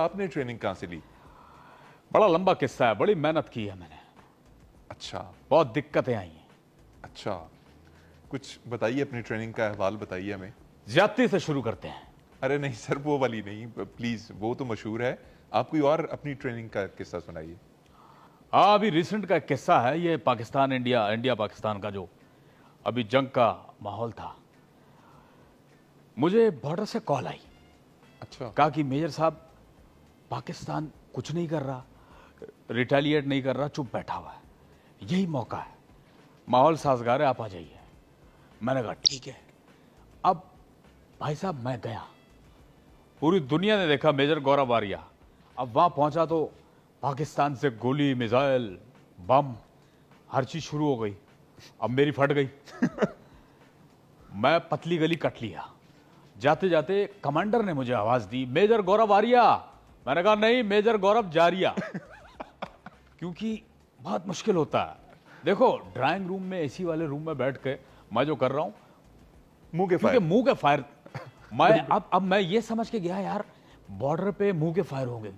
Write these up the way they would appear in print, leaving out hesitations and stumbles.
आपने ट्रेनिंग कहाँ से ली? बड़ा लंबा किस्सा है, बड़ी मेहनत की है मैंने, अच्छा। बहुत दिक्कतें आई हैं। अच्छा, कुछ बताइए, अपनी ट्रेनिंग का अहवाल बताइए हमें। ज्यादती से शुरू करते हैं। अरे नहीं सर, वो वाली नहीं, प्लीज, वो तो मशहूर है। आप कोई और अपनी ट्रेनिंग का किस्सा सुनाइए। हाँ, अभी रिसेंट का एक किस्सा है, ये पाकिस्तान इंडिया इंडिया पाकिस्तान का जो अभी जंग का माहौल था। मुझे बॉर्डर से कॉल आई, अच्छा। कहा कि मेजर साहब, पाकिस्तान कुछ नहीं कर रहा, रिटेलिएट नहीं कर रहा, चुप बैठा हुआ है, यही मौका है, माहौल साजगार है, आप आ जाइए। मैंने कहा ठीक है। अब भाई साहब मैं गया, पूरी दुनिया ने देखा मेजर गौरव वारिया। अब वहां पहुंचा तो पाकिस्तान से गोली, मिसाइल, बम, हर चीज शुरू हो गई। अब मेरी फट गई। मैं पतली गली कट लिया। जाते जाते कमांडर ने मुझे आवाज दी, मेजर गौरव वारिया। मैंने कहा नहीं, मेजर गौरव जारिया। क्योंकि बहुत मुश्किल होता है। देखो, ड्राइंग रूम में, एसी वाले रूम में बैठ के मैं जो कर रहा हूं, मुंह के क्योंकि फायर। मुंह के फायर, मैं अब मैं ये समझ के गया यार, बॉर्डर पे मुंह के फायर होंगे,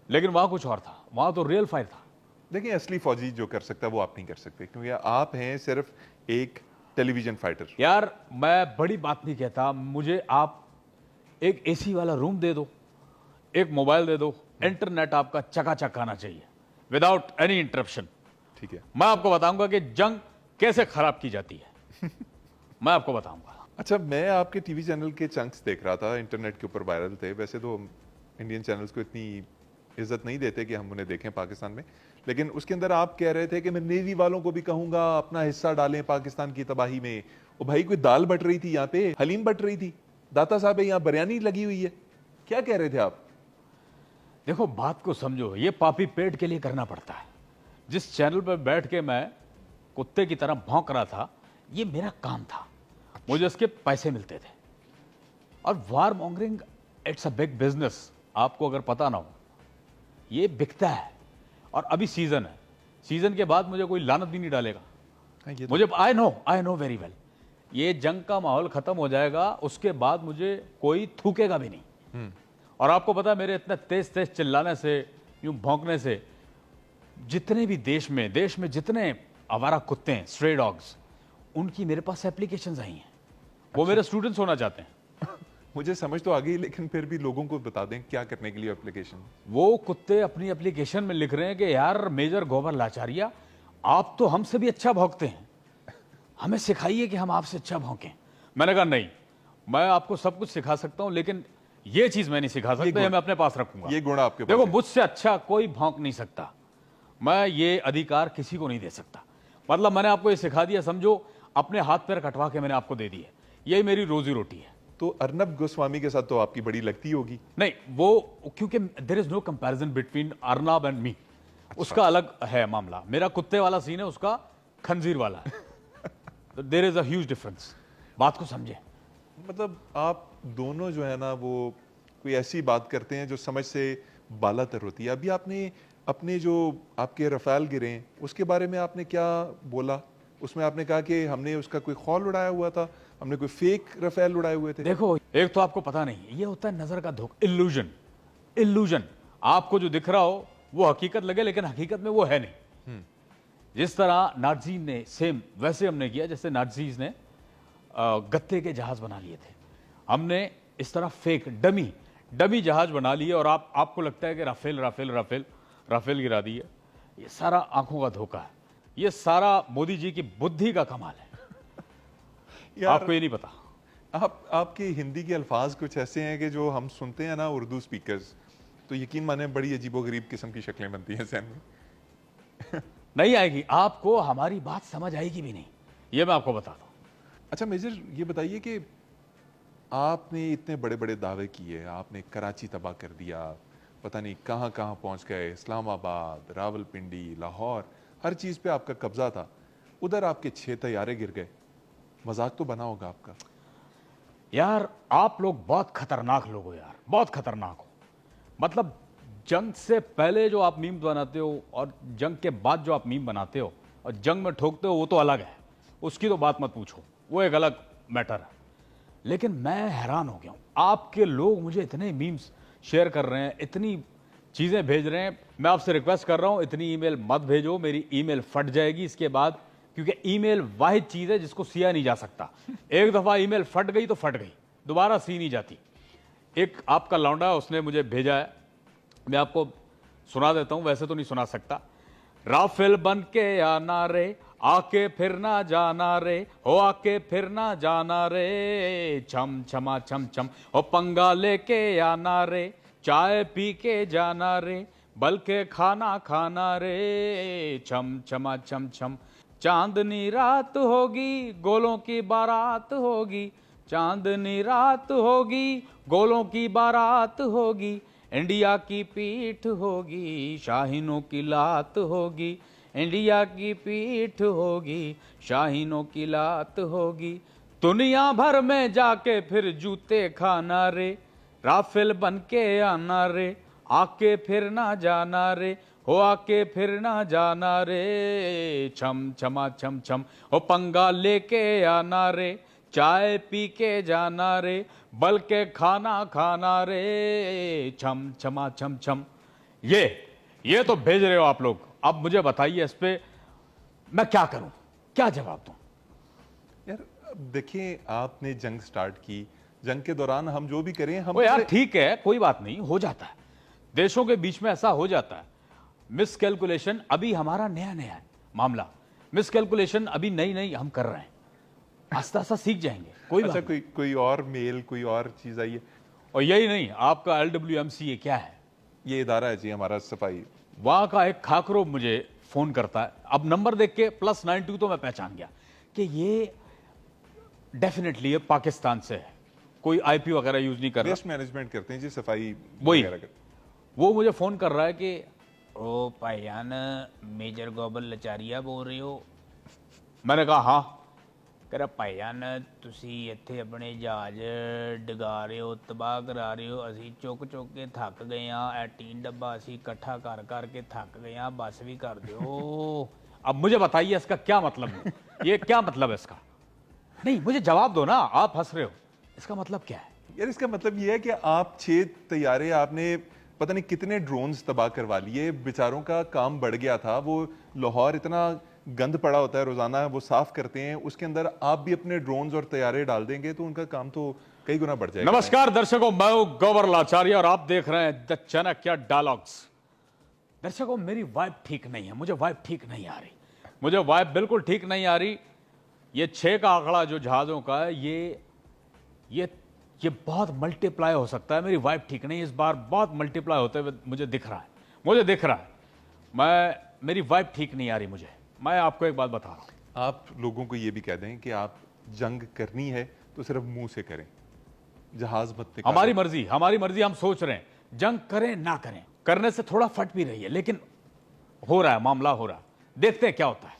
लेकिन वहां कुछ और था, वहां तो रियल फायर था। देखिए, असली फौजी जो कर सकता है वो आप नहीं कर सकते, क्योंकि आप हैं सिर्फ एक टेलीविजन फाइटर। यार मैं बड़ी बात नहीं कहता, मुझे आप एक एसी वाला रूम दे दो, एक मोबाइल दे दो, इंटरनेट आपका चकाचक आना चाहिए, विदाउट एनी इंटरप्शन। ठीक है। मैं आपको बताऊंगा कि जंग कैसे खराब की जाती है। मैं आपको बताऊंगा। अच्छा, मैं आपके टीवी चैनल के चंक्स देख रहा था, इंटरनेट के ऊपर वायरल थे। वैसे तो इंडियन चैनल्स को इतनी इज्जत नहीं देते कि हम उन्हें देखें पाकिस्तान में, लेकिन उसके अंदर आप कह रहे थे कि मैं नेवी वालों को भी कहूंगा अपना हिस्सा डालें पाकिस्तान की तबाही में। ओ भाई, कोई दाल बट रही थी यहाँ पे, हलीम बट रही थी, दाता साहब यहाँ बिरयानी लगी हुई है, क्या कह रहे थे आप? देखो, बात को समझो, ये पापी पेट के लिए करना पड़ता है। जिस चैनल पर बैठ के मैं कुत्ते की तरह भौंक रहा था, ये मेरा काम था, मुझे इसके पैसे मिलते थे। और war mongering, it's a big business. आपको अगर पता ना हो, ये बिकता है। और अभी सीजन है, सीजन के बाद मुझे कोई लानत भी नहीं डालेगा। ये तो मुझे आई नो वेरी वेल, ये जंग का माहौल खत्म हो जाएगा, उसके बाद मुझे कोई थूकेगा भी नहीं। और आपको पता है, मेरे इतने तेज तेज चिल्लाने से, यूं भौंकने से, जितने भी देश में जितने आवारा कुत्ते हैं, स्ट्रे डॉग्स, उनकी मेरे पास एप्लीकेशंस आई हैं। वो मेरे स्टूडेंट्स होना चाहते हैं। मुझे समझ तो आ गई, लेकिन फिर भी लोगों को बता दें क्या करने के लिए एप्लीकेशन। वो कुत्ते अपनी एप्लीकेशन में लिख रहे हैं कि यार मेजर गौबर लाचारिया, आप तो हमसे भी अच्छा भौंकते हैं, हमें सिखाइए कि हम आपसे अच्छा भौंकें। मैंने कहा नहीं, मैं आपको सब कुछ सिखा सकता हूं, लेकिन ये चीज मैं नहीं सिखा सकता, ये मैं अपने पास रखूंगा। ये गुण आपके पास देखो, है। मुझसे अच्छा कोई भौंक नहीं सकता, मैं ये अधिकार किसी को नहीं दे सकता। मतलब मैंने आपको ये सिखा दिया, समझो अपने हाथ पैर कटवा के मैंने आपको दे दिए, यही मेरी रोजी रोटी है। तो अर्नब गोस्वामी के साथ तो आपकी बड़ी लगती होगी। नहीं, वो क्योंकि there is no comparison between Arnab and me. उसका अलग है मामला, मेरा कुत्ते वाला सीन है, उसका खंजीर वाला है। There is a huge difference, बात को समझे। मतलब आप दोनों जो है ना, वो कोई ऐसी बात करते हैं जो समझ से बालातर होती है। अभी आपने अपने जो आपके रफाल गिरे हैं, उसके बारे में आपने क्या बोला? उसमें आपने कहा कि हमने उसका कोई खौल उड़ाया हुआ था, हमने कोई फेक रफेल उड़ाए हुए थे। देखो, एक तो आपको पता नहीं, ये होता है नजर का धोखा, इल्यूजन। इल्यूजन, आपको जो दिख रहा हो वो हकीकत लगे, लेकिन हकीकत में वो है नहीं। जिस तरह नाज़ीज ने सेम वैसे हमने किया, जैसे नाज़ीज ने गत्ते के जहाज बना लिए थे, हमने इस तरह फेक डमी जहाज बना लिए, और आपको लगता है कि राफेल राफेल राफेल राफेल गिरा दी है। ये सारा आंखों का धोखा है, ये सारा मोदी जी की बुद्धि का कमाल है। आपको ये नहीं पता। आपके हिंदी के अल्फाज कुछ ऐसे हैं कि जो हम सुनते हैं ना, उर्दू स्पीकर्स, तो यकीन माने बड़ी अजीबोगरीब किस्म की शक्लें बनती हैं सहन में। नहीं आएगी, आपको हमारी बात समझ आएगी भी नहीं, ये मैं आपको बताता हूं। अच्छा मेजर, ये बताइए कि आपने इतने बड़े बड़े दावे किए, आपने कराची तबाह कर दिया, पता नहीं कहाँ कहाँ पहुँच गए, इस्लामाबाद, रावलपिंडी, लाहौर, हर चीज़ पे आपका कब्जा था। उधर आपके 6 तैयारे गिर गए, मजाक तो बना होगा आपका। यार आप लोग बहुत खतरनाक लोग हो यार, बहुत खतरनाक हो। मतलब जंग से पहले जो आप मीम बनाते हो, और जंग के बाद जो आप मीम बनाते हो और जंग में ठोकते हो, वो तो अलग है, उसकी तो बात मत पूछो, वो एक अलग मैटर है। लेकिन मैं हैरान हो गया हूं, आपके लोग मुझे इतने मीम्स शेयर कर रहे हैं, इतनी चीज़ें भेज रहे हैं। मैं आपसे रिक्वेस्ट कर रहा हूं इतनी ईमेल मत भेजो, मेरी ईमेल फट जाएगी इसके बाद, क्योंकि ईमेल वाहिद चीज़ है जिसको सिया नहीं जा सकता। एक दफ़ा ईमेल फट गई तो फट गई, दोबारा सी नहीं जाती। एक आपका लौंडा उसने मुझे भेजा है, मैं आपको सुना देता हूं, वैसे तो नहीं सुना सकता। राफेल बन के आना रे, आके फिर ना जाना रे, हो आके फिर ना जाना रे, छम छमा छम छम, हो पंगा लेके आना रे, चाय पी के जाना रे, बल्कि खाना खाना रे, छम छमा छम छम। चांदनी रात होगी, गोलों की बारात होगी, चांदनी रात होगी, गोलों की बारात होगी, इंडिया की पीठ होगी, शाहीनों की लात होगी, इंडिया की पीठ होगी, शाहीनों की लात होगी, दुनिया भर में जाके फिर जूते खाना रे, राफेल बन के आना रे, आके फिर ना जाना रे, हो आके फिर ना जाना रे, छम छमा छम छम, हो पंगा लेके आना रे, चाय पी के जाना रे, बल्कि खाना खाना रे, छम छमा छम छम। ये तो भेज रहे हो आप लोग। अब मुझे बताइए इस पे मैं क्या करूं, क्या जवाब दूं? यार अब देखिए, आपने जंग स्टार्ट की, जंग के दौरान हम जो भी करें हम ओ यार ठीक है, कोई बात नहीं, हो जाता है, देशों के बीच में ऐसा हो जाता है। मिसकैलकुलेशन अभी हमारा नया नया है मामला, मिसकैलकुलेशन अभी नई नई हम कर रहे हैं, आस्ता आस्ता सीख जाएंगे, कोई बात अच्छा, कोई और मेल, कोई और चीज आई है? नहीं। और यही नहीं, आपका LWMC ये क्या है? ये इदारा है जी हमारा सफाई। वहां का एक खाकरो मुझे फोन करता है, अब नंबर देख के +92 तो मैं पहचान गया कि ये डेफिनेटली ये पाकिस्तान से है, कोई IP वगैरह यूज नहीं कर रहा। वेस्ट मैनेजमेंट करते हैं जी, सफाई वही। वगैरह करते वो मुझे फोन कर रहा है कि ओ भाईजान मेजर गोबल लचारिया बोल रहे हो? मैंने कहा हाँ। कह रहा भाईजान ਤੁਸੀਂ ਇੱਥੇ ਆਪਣੇ ਜਹਾਜ਼ ਡਗਾ ਰਹੇ ਹੋ, ਤਬਾਹ ਕਰਾ ਰਹੇ ਹੋ, ਅਸੀਂ ਚੁੱਕ ਚੁੱਕ ਕੇ ਥੱਕ ਗਏ ਆ, ਇਹ टीन डब्बा ਅਸੀਂ ਇਕੱਠਾ ਕਰ ਕਰਕੇ ਥੱਕ ਗਏ ਆ, बस भी कर दो। अब मुझे बताइए इसका क्या मतलब है, ये क्या मतलब है इसका? नहीं मुझे जवाब दो ना, आप हंस रहे हो, इसका मतलब क्या है? यार इसका मतलब ये है कि आप 6 तैयारे, आपने पता नहीं कितने ड्रोन्स तबाह करवा लिए, बेचारों का काम बढ़ गया था। वो लाहौर इतना गंद पड़ा होता है रोजाना, वो साफ करते हैं, उसके अंदर आप भी अपने ड्रोन्स और तैयारे डाल देंगे तो उनका काम तो कई गुना बढ़ जाएगा। नमस्कार दर्शकों, मैं हूं गौवर लाचारिया और आप देख रहे हैं द चाणक्य डायलॉग्स। दर्शकों मेरी वाइब ठीक नहीं है, मुझे वाइब ठीक नहीं आ रही, मुझे वाइब बिल्कुल ठीक नहीं आ रही। ये 6 का आंकड़ा जो जहाजों का है, ये बहुत मल्टीप्लाई हो सकता है। मेरी वाइब ठीक नहीं, इस बार बहुत मल्टीप्लाई होते हुए मुझे दिख रहा है, मेरी वाइब ठीक नहीं आ रही मुझे। मैं आपको एक बात बता रहा हूं, आप लोगों को ये भी कह दें कि आप जंग करनी है तो सिर्फ मुंह से करें, जहाज मत निकालें। हमारी मर्जी, हम सोच रहे हैं जंग करें ना करें, करने से थोड़ा फट भी रही है, लेकिन हो रहा है, मामला हो रहा है, देखते हैं क्या होता है।